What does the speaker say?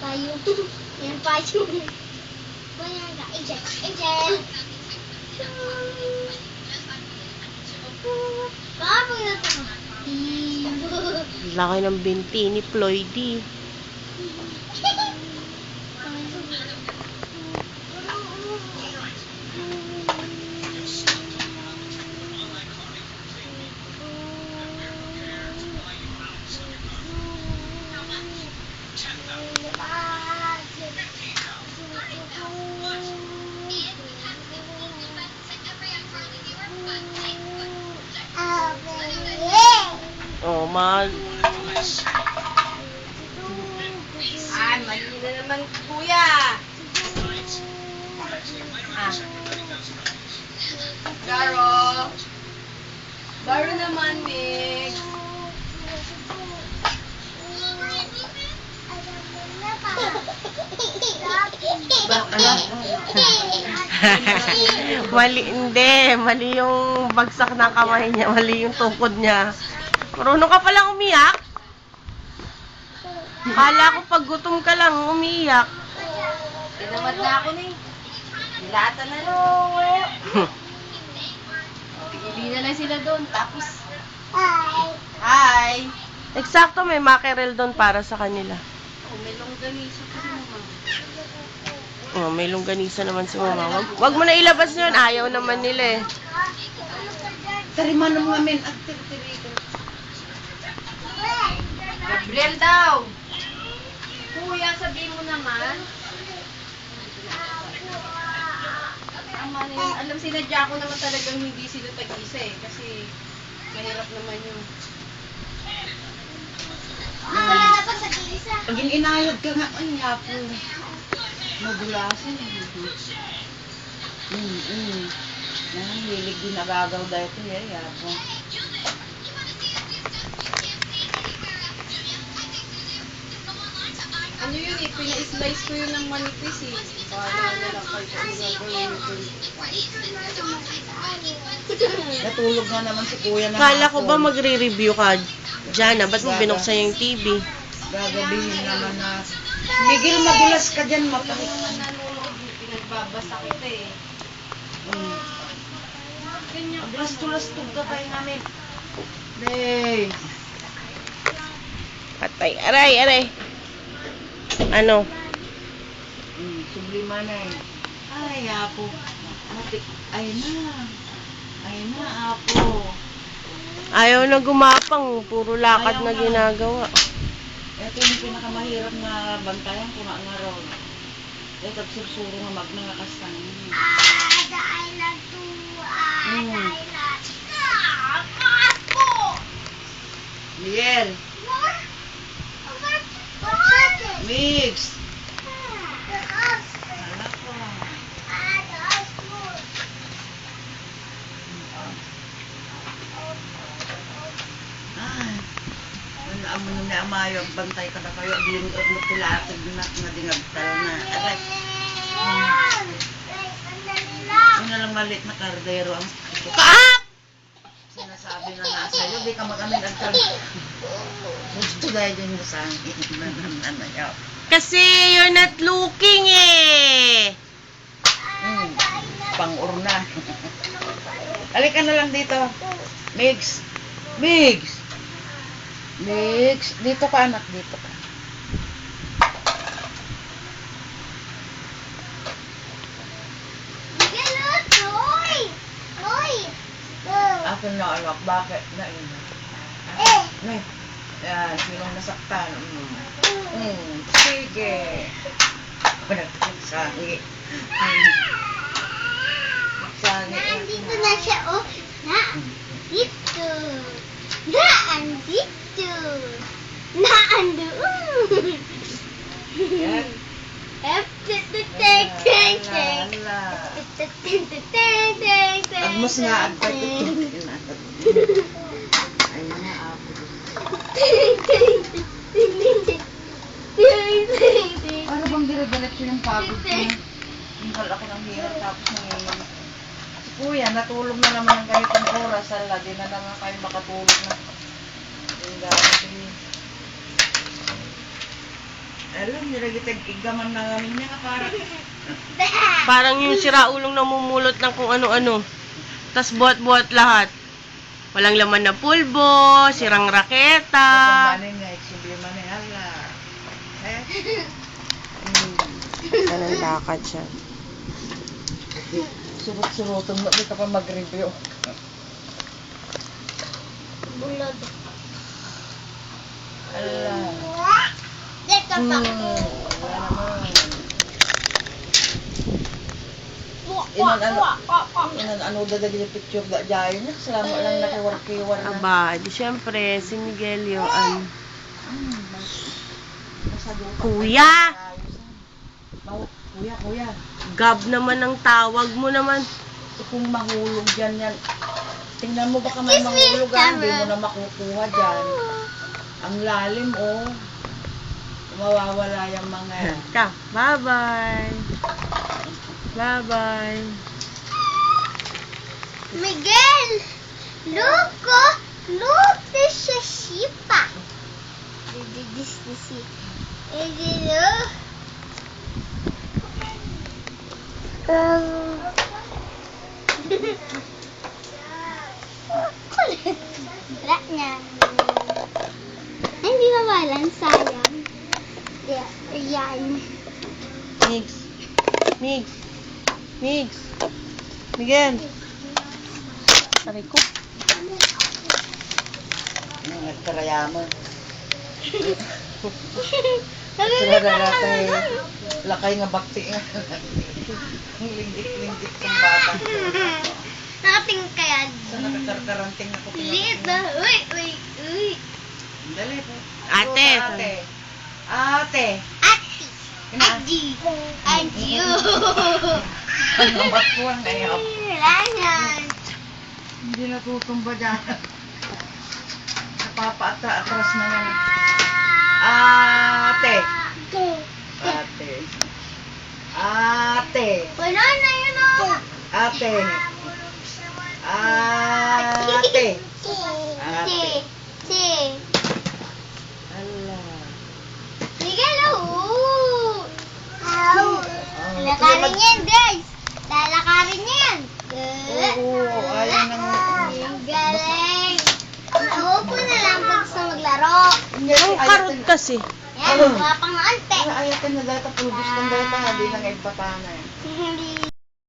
Payung. Yan payung. Banyak enggak? Angel. Paano yun ito? Laki ng binti ni Floydie. Oh, mag. Ay, mali na naman, kuya. Ah. Garo. Garo naman, Mig. Mali, hindi. Mali yung bagsak ng kamay niya. Mali yung tukod niya. Marunong ka palang umiyak. Kala ko pag gutom ka lang, umiiyak. Tinamad na ako ni. Nilatan na lang. Hindi na lang sila doon. Tapos, hi. Eksakto, may mackerel doon para sa kanila. Oh, may longganisa pa naman. Oh, may longganisa naman si mama. Wag mo na ilabas yun. Ayaw naman nila eh. Tariman ng mga men at tirito. Gabriel daw. Kuya, sabihin mo naman. Alam sinadya ko naman talagang hindi sila tag-isa eh. Kasi mahirap naman yung... Pag inayod ka nga, ay yapo. Magulasan. Hilig din nagagaw dahil ito eh, yapo. Ano yun eh, pina-slice ko yun ng manipis eh. Para na lang kayo kung gagawin ko. Natulog na naman si kuya na. Kala ko ba magre-review ka, Jana? Ba't mo binuksan yung TV? Gagabihin naman na. Miguel, magulas ka dyan, mapahit. Nanulog, pinagbabasa kita eh. Aglas-tulas-tug ka tayo namin. Hey! Patay. Aray, aray. Ano? Sublima na eh. Ay, apo. Ay na. Ay na, apo. Ayaw na gumapang. Puro lakad na ginagawa. Ito yung pinakamahirap na bantayan kung nga raw. Ito sursuro nga magnangakas Miguel. Mix. Amo nung naamayo, bantay ka na kayo, di yung magpilatag na dingagtal na. Aray. Yun na lang malit na kardero ang Kaap! sinasabi na nga sa'yo, di ka mag-amin ang gusto dahil yun mo sa akin. Kasi you're not looking eh. Pang-urna. Halika na lang dito. Migs. Migs. Migs. Dito ka anak, dito ka. Akin na anak, bakit na ina? Yan, sinong nasaktan? Sige. Sangi. Sangi. Nandito na siya, oh. Nandito. Nandito. Nandito. Yan. Agmos nga at patutunin natin. Ayun na ako. Ano bang dire-diretso yung pagod ko. Hingal ako ng hirap tapos nanginom. Si Kuya, natulog na naman ng ganitong oras. Ala, di na naman kayo makatulog na. Yung dati. Alam, nilagitag igaman na namin niya parang. Parang yung siraulong namumulot ng kung ano-ano. Tas buhat-buhat lahat. Walang laman na pulbo, sirang raketa. Pagpamanin nga, eksibli man eh, ala. Eh? Anong lakad siya? Surut-surutong na, di ka pa mag-review. Bulod. Ala. Dito pa. Wala naman. Ano dadali yung picture da dyan niya. Salamat lang nakiwar-kiwar na. Aba, di syempre, si Miguel yun. Kuya! Kuya. Gab naman ang tawag mo naman. Kung mahulog dyan yan. Tingnan mo baka may mahulog hindi mo na makukuha dyan. Ang lalim oh. Mawawala yung mga yan. Ka, bye-bye. Bye-bye. Miguel! Look, this is Shipa. This is look. Wala niya. Ay, hindi mawalan. Sayang. Yan. Migs. Migs. Migs. Miguel. Sabi ko. Nagkaraya mo. Sila lalakay. Lakay nga bakti nga. Ang linggit-linggit ng bata. Nakatingin kaya. So nakakarkaranting ako. Liit na. Uy. Dali po. Ate. Ate. Ati. Adyo. Ano ba't po ang ayaw? Wala yan. Hindi natutumba dyan. Napapa-atras na yan. Ate. Wala na yun o. Ate. Ala. Miguel, oh. Lalakarin yan, guys. Lalakarin yan. Oo, ayaw nang... Ang galing. Naupo na lang pag gusto maglaro. Ang karot kasi. Yan, mga pang ante. Ayaw ka na data, pulbos ng data, hindi lang ay patana eh. Hindi.